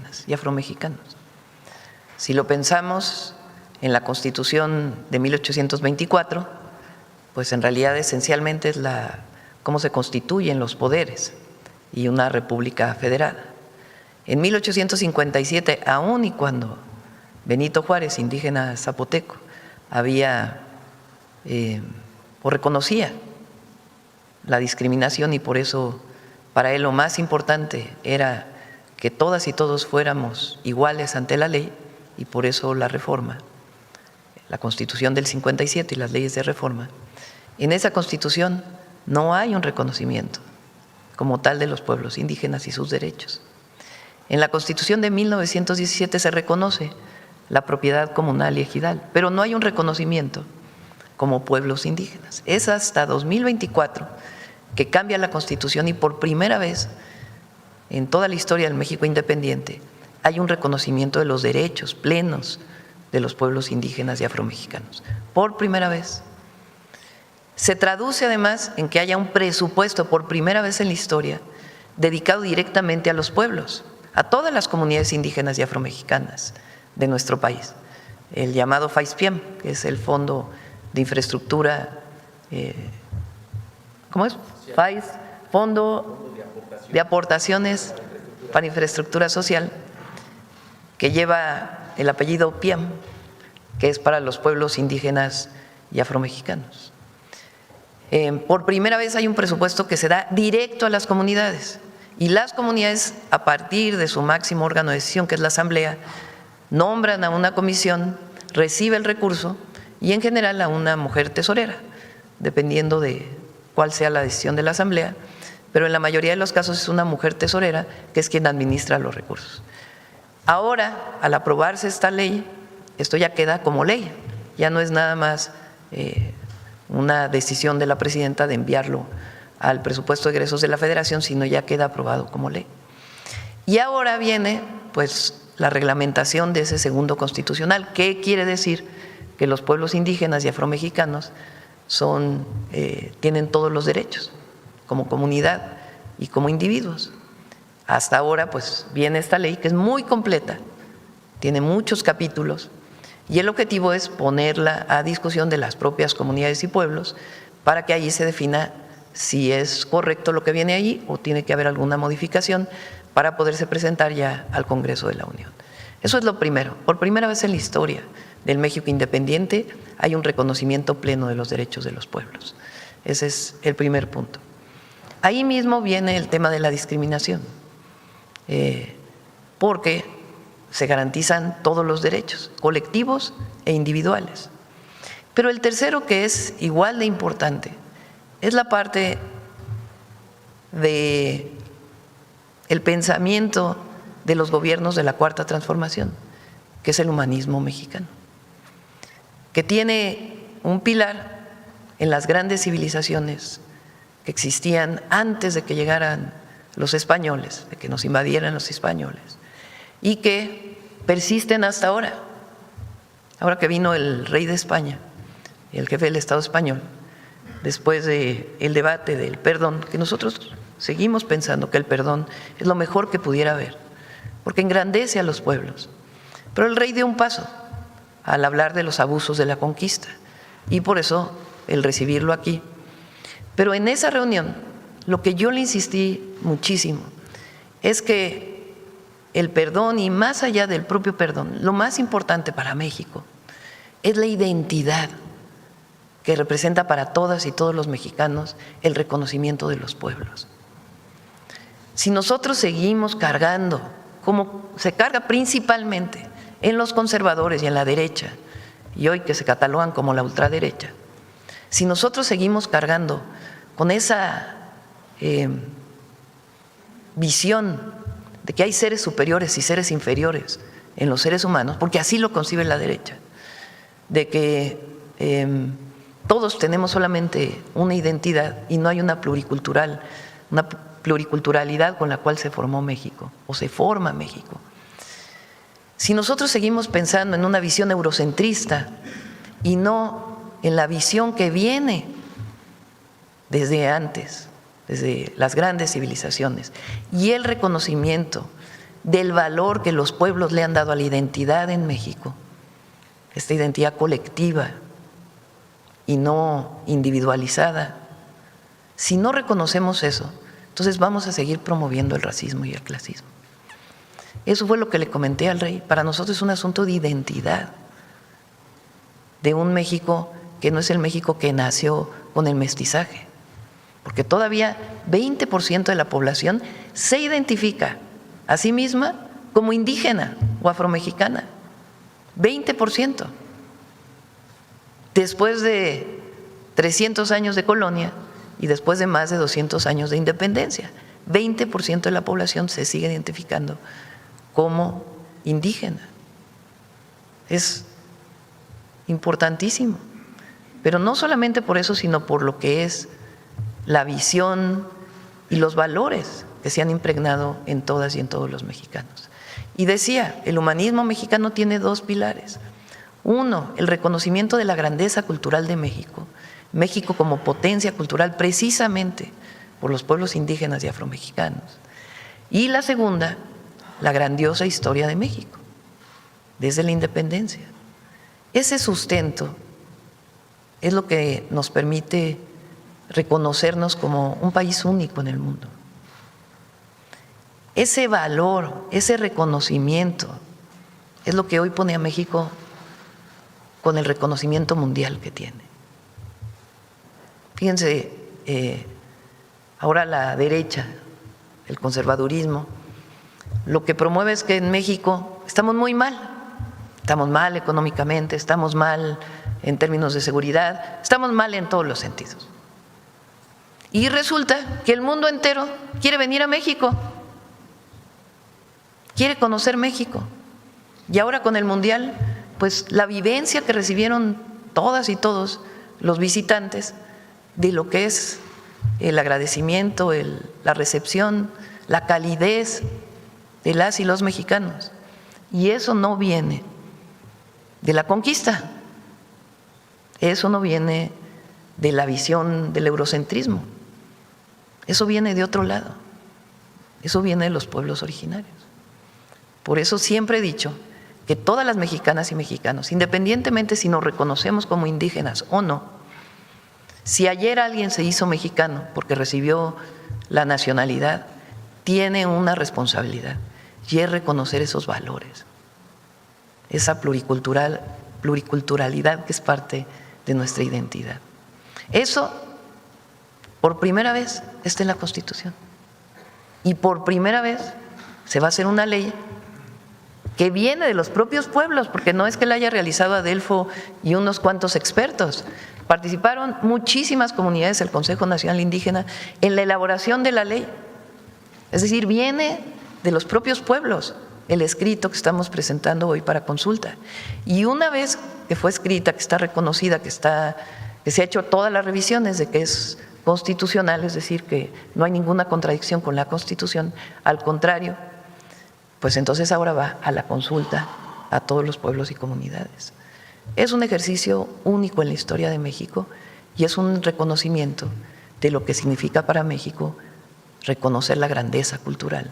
indígenas y afromexicanos. Si lo pensamos en la Constitución de 1824, pues en realidad esencialmente es cómo se constituyen los poderes y una república federada. En 1857, aun y cuando Benito Juárez, indígena zapoteco, había o reconocía la discriminación, y por eso para él lo más importante era que todas y todos fuéramos iguales ante la ley, y por eso la reforma, la Constitución del 57 y las leyes de reforma. En esa Constitución no hay un reconocimiento como tal de los pueblos indígenas y sus derechos. En la Constitución de 1917 se reconoce la propiedad comunal y ejidal, pero no hay un reconocimiento como pueblos indígenas. Es hasta 2024 que cambia la Constitución y por primera vez en toda la historia del México independiente hay un reconocimiento de los derechos plenos de los pueblos indígenas y afromexicanos. Por primera vez. Se traduce además en que haya un presupuesto por primera vez en la historia dedicado directamente a los pueblos, a todas las comunidades indígenas y afromexicanas de nuestro país. El llamado FAISPIEM, que es el Fondo de Infraestructura, ¿cómo es? FAIS, Fondo de Aportaciones para Infraestructura Social, que lleva el apellido PIAM, que es para los pueblos indígenas y afromexicanos. Por primera vez hay un presupuesto que se da directo a las comunidades, y las comunidades, a partir de su máximo órgano de decisión, que es la Asamblea, nombran a una comisión, recibe el recurso y en general a una mujer tesorera, dependiendo de cuál sea la decisión de la Asamblea, pero en la mayoría de los casos es una mujer tesorera que es quien administra los recursos. Ahora, al aprobarse esta ley, esto ya queda como ley, ya no es nada más una decisión de la presidenta de enviarlo al presupuesto de egresos de la Federación, sino ya queda aprobado como ley. Y ahora viene pues la reglamentación de ese segundo constitucional. ¿Qué quiere decir? Que los pueblos indígenas y afromexicanos tienen todos los derechos como comunidad y como individuos. Hasta ahora pues viene esta ley que es muy completa, tiene muchos capítulos, y el objetivo es ponerla a discusión de las propias comunidades y pueblos para que allí se defina si es correcto lo que viene ahí o tiene que haber alguna modificación para poderse presentar ya al Congreso de la Unión. Eso es lo primero. Por primera vez en la historia del México independiente hay un reconocimiento pleno de los derechos de los pueblos. Ese es el primer punto. Ahí mismo viene el tema de la discriminación, porque se garantizan todos los derechos, colectivos e individuales. Pero el tercero, que es igual de importante, es la parte de el pensamiento de los gobiernos de la Cuarta Transformación, que es el humanismo mexicano, que tiene un pilar en las grandes civilizaciones que existían antes de que llegaran los españoles, de que nos invadieran los españoles, y que persisten hasta ahora. Ahora que vino el rey de España, el jefe del Estado español, después del debate del perdón, que nosotros seguimos pensando que el perdón es lo mejor que pudiera haber, porque engrandece a los pueblos. Pero el rey dio un paso al hablar de los abusos de la conquista, y por eso el recibirlo aquí. Pero en esa reunión, lo que yo le insistí muchísimo es que el perdón, y más allá del propio perdón, lo más importante para México es la identidad que representa para todas y todos los mexicanos el reconocimiento de los pueblos. Si nosotros seguimos cargando, como se carga principalmente en los conservadores y en la derecha, y hoy que se catalogan como la ultraderecha, si nosotros seguimos cargando con esa visión de que hay seres superiores y seres inferiores en los seres humanos, porque así lo concibe la derecha, de que todos tenemos solamente una identidad y no hay una pluriculturalidad con la cual se formó México o se forma México. Si nosotros seguimos pensando en una visión eurocentrista y no en la visión que viene desde antes, desde las grandes civilizaciones, y el reconocimiento del valor que los pueblos le han dado a la identidad en México, esta identidad colectiva y no individualizada, si no reconocemos eso, entonces vamos a seguir promoviendo el racismo y el clasismo. Eso fue lo que le comenté al rey. Para nosotros es un asunto de identidad, de un México que no es el México que nació con el mestizaje, porque todavía 20% de la población se identifica a sí misma como indígena o afromexicana. 20%. Después de 300 años de colonia y después de más de 200 años de independencia, 20% de la población se sigue identificando como indígena. Es importantísimo, pero no solamente por eso, sino por lo que es la visión y los valores que se han impregnado en todas y en todos los mexicanos. Y decía, el humanismo mexicano tiene dos pilares. Uno, el reconocimiento de la grandeza cultural de México, México como potencia cultural precisamente por los pueblos indígenas y afromexicanos. Y la segunda, la grandiosa historia de México, desde la independencia. Ese sustento es lo que nos permite reconocernos como un país único en el mundo. Ese valor, ese reconocimiento es lo que hoy pone a México con el reconocimiento mundial que tiene. Fíjense, ahora la derecha, el conservadurismo, lo que promueve es que en México estamos muy mal. Estamos mal económicamente, estamos mal en términos de seguridad, estamos mal en todos los sentidos. Y resulta que el mundo entero quiere venir a México, quiere conocer México. Y ahora con el Mundial, pues la vivencia que recibieron todas y todos los visitantes de lo que es el agradecimiento, la recepción, la calidez de las y los mexicanos. Y eso no viene de la conquista, eso no viene de la visión del eurocentrismo, eso viene de otro lado, eso viene de los pueblos originarios. Por eso siempre he dicho que todas las mexicanas y mexicanos, independientemente si nos reconocemos como indígenas o no, si ayer alguien se hizo mexicano porque recibió la nacionalidad, tiene una responsabilidad y es reconocer esos valores, esa pluriculturalidad que es parte de nuestra identidad. Eso, por primera vez, está en la Constitución. Y por primera vez se va a hacer una ley que viene de los propios pueblos, porque no es que la haya realizado Adelfo y unos cuantos expertos. Participaron muchísimas comunidades del Consejo Nacional Indígena en la elaboración de la ley. Es decir, viene de los propios pueblos el escrito que estamos presentando hoy para consulta. Y una vez que fue escrita, que está reconocida, que se ha hecho todas las revisiones de que es constitucional, es decir, que no hay ninguna contradicción con la Constitución, al contrario, pues entonces ahora va a la consulta a todos los pueblos y comunidades. Es un ejercicio único en la historia de México y es un reconocimiento de lo que significa para México reconocer la grandeza cultural